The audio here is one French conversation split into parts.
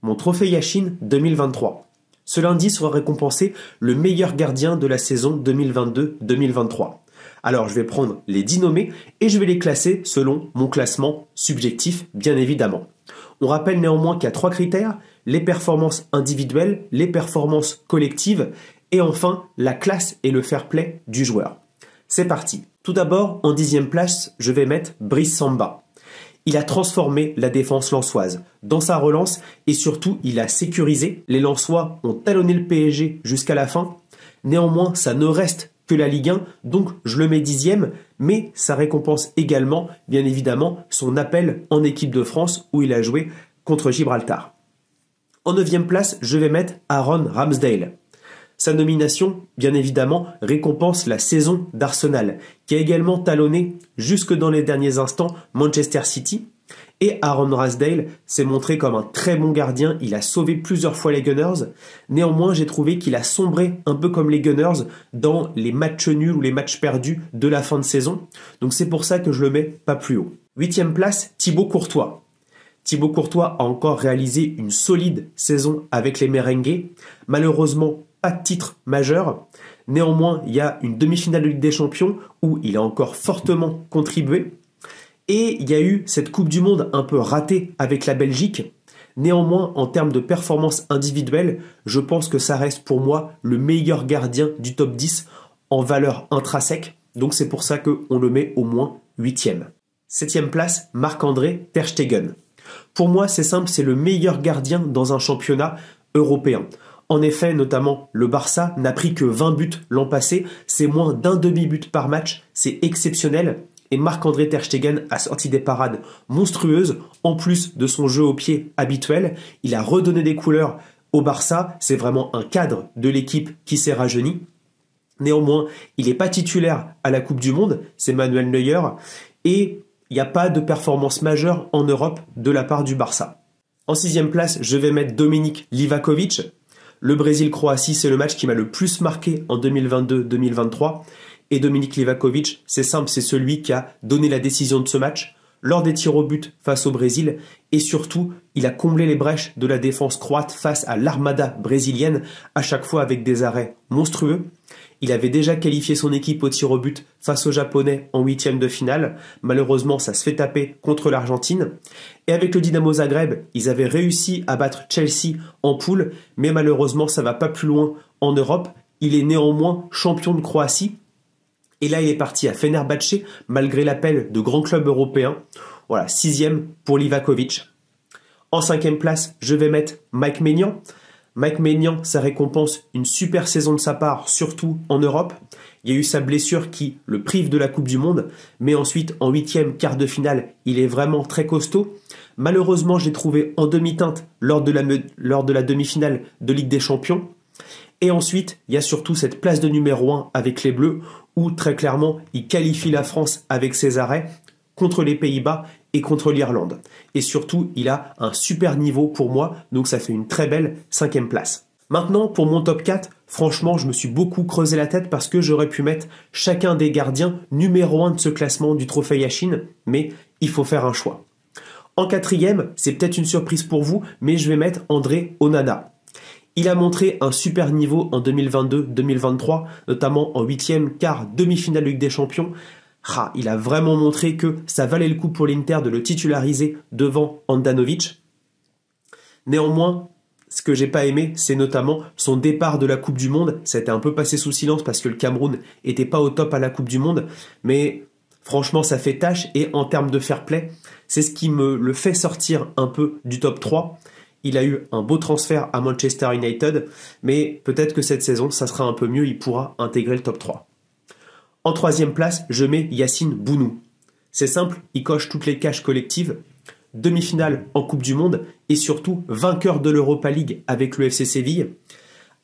mon trophée Yashin 2023. Ce lundi sera récompensé le meilleur gardien de la saison 2022-2023. Alors je vais prendre les 10 nommés et je vais les classer selon mon classement subjectif, bien évidemment. On rappelle néanmoins qu'il y a 3 critères, les performances individuelles, les performances collectives et enfin la classe et le fair play du joueur. C'est parti. Tout d'abord, en 10e place, je vais mettre Brice Samba. Il a transformé la défense lensoise dans sa relance et surtout il a sécurisé. Les Lensois ont talonné le PSG jusqu'à la fin. Néanmoins, ça ne reste que la Ligue 1, donc je le mets 10e, mais ça récompense également, bien évidemment, son appel en équipe de France où il a joué contre Gibraltar. En 9e place, je vais mettre Aaron Ramsdale. Sa nomination, bien évidemment, récompense la saison d'Arsenal, qui a également talonné jusque dans les derniers instants Manchester City. Et Aaron Ramsdale s'est montré comme un très bon gardien, il a sauvé plusieurs fois les Gunners. Néanmoins, j'ai trouvé qu'il a sombré un peu comme les Gunners dans les matchs nuls ou les matchs perdus de la fin de saison. Donc c'est pour ça que je le mets pas plus haut. 8e place, Thibaut Courtois. Thibaut Courtois a encore réalisé une solide saison avec les Merengues. Malheureusement, pas de titre majeur. Néanmoins, il y a une demi-finale de Ligue des Champions où il a encore fortement contribué. Et il y a eu cette Coupe du Monde un peu ratée avec la Belgique. Néanmoins, en termes de performance individuelle, je pense que ça reste pour moi le meilleur gardien du top 10 en valeur intrinsèque. Donc c'est pour ça qu'on le met au moins 8e. 7e place, Marc-André Ter Stegen. Pour moi, c'est simple, c'est le meilleur gardien dans un championnat européen. En effet, notamment, le Barça n'a pris que 20 buts l'an passé, c'est moins d'un demi-but par match, c'est exceptionnel. Et Marc-André Ter Stegen a sorti des parades monstrueuses, en plus de son jeu au pied habituel. Il a redonné des couleurs au Barça, c'est vraiment un cadre de l'équipe qui s'est rajeuni. Néanmoins, il n'est pas titulaire à la Coupe du Monde, c'est Manuel Neuer, et il n'y a pas de performance majeure en Europe de la part du Barça. En 6e place, je vais mettre Dominik Livakovic. Le Brésil-Croatie, c'est le match qui m'a le plus marqué en 2022-2023. Et Dominik Livakovic, c'est simple, c'est celui qui a donné la décision de ce match lors des tirs au but face au Brésil. Et surtout, il a comblé les brèches de la défense croate face à l'armada brésilienne, à chaque fois avec des arrêts monstrueux. Il avait déjà qualifié son équipe au tir au but face aux Japonais en 8e de finale. Malheureusement, ça se fait taper contre l'Argentine. Et avec le Dynamo Zagreb, ils avaient réussi à battre Chelsea en poule, mais malheureusement, ça va pas plus loin en Europe. Il est néanmoins champion de Croatie. Et là, il est parti à Fenerbahçe, malgré l'appel de grands clubs européens. Voilà, 6e pour Livakovic. En 5e place, je vais mettre Mike Maignan. Mike Maignan, ça récompense une super saison de sa part, surtout en Europe. Il y a eu sa blessure qui le prive de la Coupe du Monde, mais ensuite, en 8e, quart de finale, il est vraiment très costaud. Malheureusement, je l'ai trouvé en demi-teinte lors de la demi-finale de Ligue des Champions. Et ensuite, il y a surtout cette place de numéro 1 avec les Bleus, où très clairement, il qualifie la France avec ses arrêts contre les Pays-Bas et contre l'Irlande. Et surtout, il a un super niveau pour moi, donc ça fait une très belle 5e place. Maintenant, pour mon top 4, franchement, je me suis beaucoup creusé la tête parce que j'aurais pu mettre chacun des gardiens numéro 1 de ce classement du trophée Yashin, mais il faut faire un choix. En 4e, c'est peut-être une surprise pour vous, mais je vais mettre André Onana. Il a montré un super niveau en 2022-2023, notamment en 8e, quart, demi-finale Ligue des Champions. Il a vraiment montré que ça valait le coup pour l'Inter de le titulariser devant Handanovic. Néanmoins, ce que j'ai pas aimé, c'est notamment son départ de la Coupe du Monde. Ça a été un peu passé sous silence parce que le Cameroun était pas au top à la Coupe du Monde. Mais franchement, ça fait tâche. Et en termes de fair play, c'est ce qui me le fait sortir un peu du top 3. Il a eu un beau transfert à Manchester United, mais peut-être que cette saison, ça sera un peu mieux, il pourra intégrer le top 3. En 3e place, je mets Yacine Bounou. C'est simple, il coche toutes les cases collectives, demi-finale en Coupe du Monde et surtout vainqueur de l'Europa League avec le FC Séville.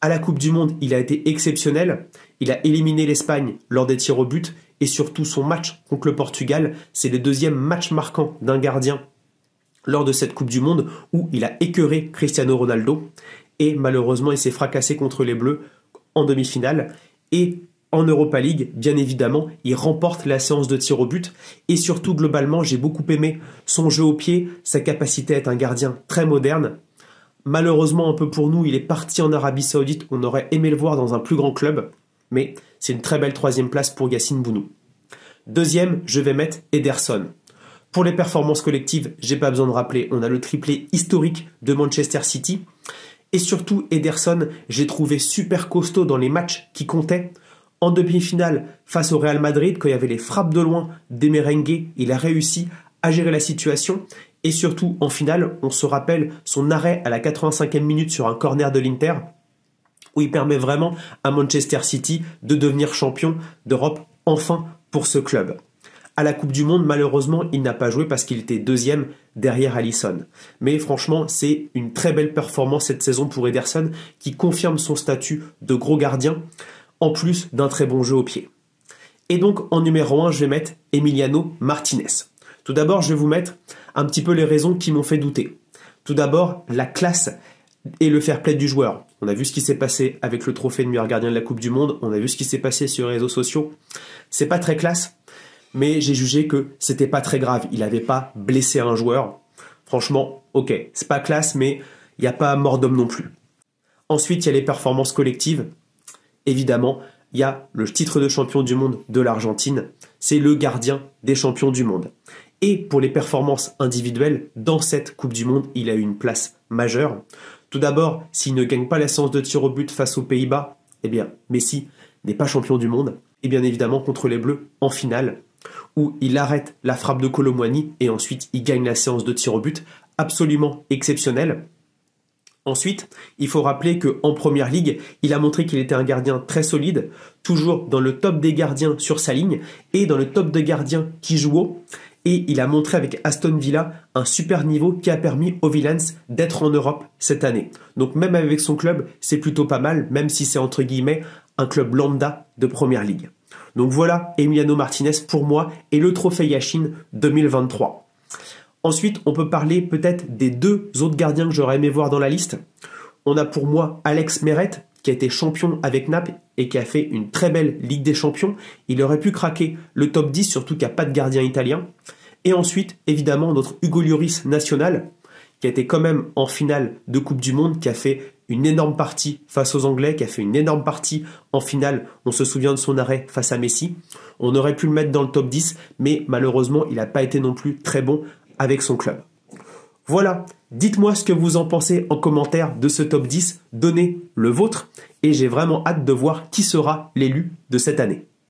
À la Coupe du Monde, il a été exceptionnel, il a éliminé l'Espagne lors des tirs au but et surtout son match contre le Portugal, c'est le 2e match marquant d'un gardien lors de cette Coupe du Monde où il a écœuré Cristiano Ronaldo et malheureusement il s'est fracassé contre les Bleus en demi-finale et en Europa League, bien évidemment, il remporte la séance de tir au but et surtout globalement j'ai beaucoup aimé son jeu au pied, sa capacité à être un gardien très moderne. Malheureusement, un peu pour nous, il est parti en Arabie Saoudite. On aurait aimé le voir dans un plus grand club. Mais c'est une très belle 3e place pour Yacine Bounou. Deuxième, je vais mettre Ederson. Pour les performances collectives, j'ai pas besoin de rappeler, on a le triplé historique de Manchester City. Et surtout, Ederson, j'ai trouvé super costaud dans les matchs qui comptaient. En demi-finale, face au Real Madrid, quand il y avait les frappes de loin des merengues, il a réussi à gérer la situation. Et surtout, en finale, on se rappelle son arrêt à la 85e minute sur un corner de l'Inter, où il permet vraiment à Manchester City de devenir champion d'Europe, enfin, pour ce club. À la Coupe du Monde, malheureusement, il n'a pas joué parce qu'il était 2e derrière Alisson. Mais franchement, c'est une très belle performance cette saison pour Ederson, qui confirme son statut de gros gardien, en plus d'un très bon jeu au pied. Et donc, en numéro 1, je vais mettre Emiliano Martinez. Tout d'abord, je vais vous mettre un petit peu les raisons qui m'ont fait douter. Tout d'abord, la classe et le fair play du joueur. On a vu ce qui s'est passé avec le trophée de meilleur gardien de la Coupe du Monde, on a vu ce qui s'est passé sur les réseaux sociaux. C'est pas très classe, mais j'ai jugé que c'était pas très grave. Il n'avait pas blessé un joueur. Franchement, ok, c'est pas classe, mais il n'y a pas mort d'homme non plus. Ensuite, il y a les performances collectives. Évidemment, il y a le titre de champion du monde de l'Argentine. C'est le gardien des champions du monde. Et pour les performances individuelles, dans cette Coupe du Monde, il a eu une place majeure. Tout d'abord, s'il ne gagne pas la séance de tir au but face aux Pays-Bas, eh bien, Messi n'est pas champion du monde. Et bien évidemment, contre les Bleus, en finale, où il arrête la frappe de Kolo Muani et ensuite il gagne la séance de tir au but, absolument exceptionnel. Ensuite, il faut rappeler qu'en Première Ligue, il a montré qu'il était un gardien très solide, toujours dans le top des gardiens sur sa ligne et dans le top des gardiens qui jouent haut. Et il a montré avec Aston Villa un super niveau qui a permis aux Villains d'être en Europe cette année. Donc même avec son club, c'est plutôt pas mal, même si c'est entre guillemets un club lambda de Première Ligue. Donc voilà, Emiliano Martinez pour moi est le trophée Yashin 2023. Ensuite, on peut parler peut-être des 2 autres gardiens que j'aurais aimé voir dans la liste. On a pour moi Alex Meret, qui a été champion avec Naples et qui a fait une très belle Ligue des Champions. Il aurait pu craquer le top 10, surtout qu'il n'y a pas de gardien italien. Et ensuite, évidemment, notre Hugo Lloris national, qui a été quand même en finale de Coupe du Monde, qui a fait une énorme partie face aux Anglais, qui a fait une énorme partie en finale. On se souvient de son arrêt face à Messi. On aurait pu le mettre dans le top 10, mais malheureusement, il n'a pas été non plus très bon avec son club. Voilà, dites-moi ce que vous en pensez en commentaire de ce top 10, donnez le vôtre et j'ai vraiment hâte de voir qui sera l'élu de cette année.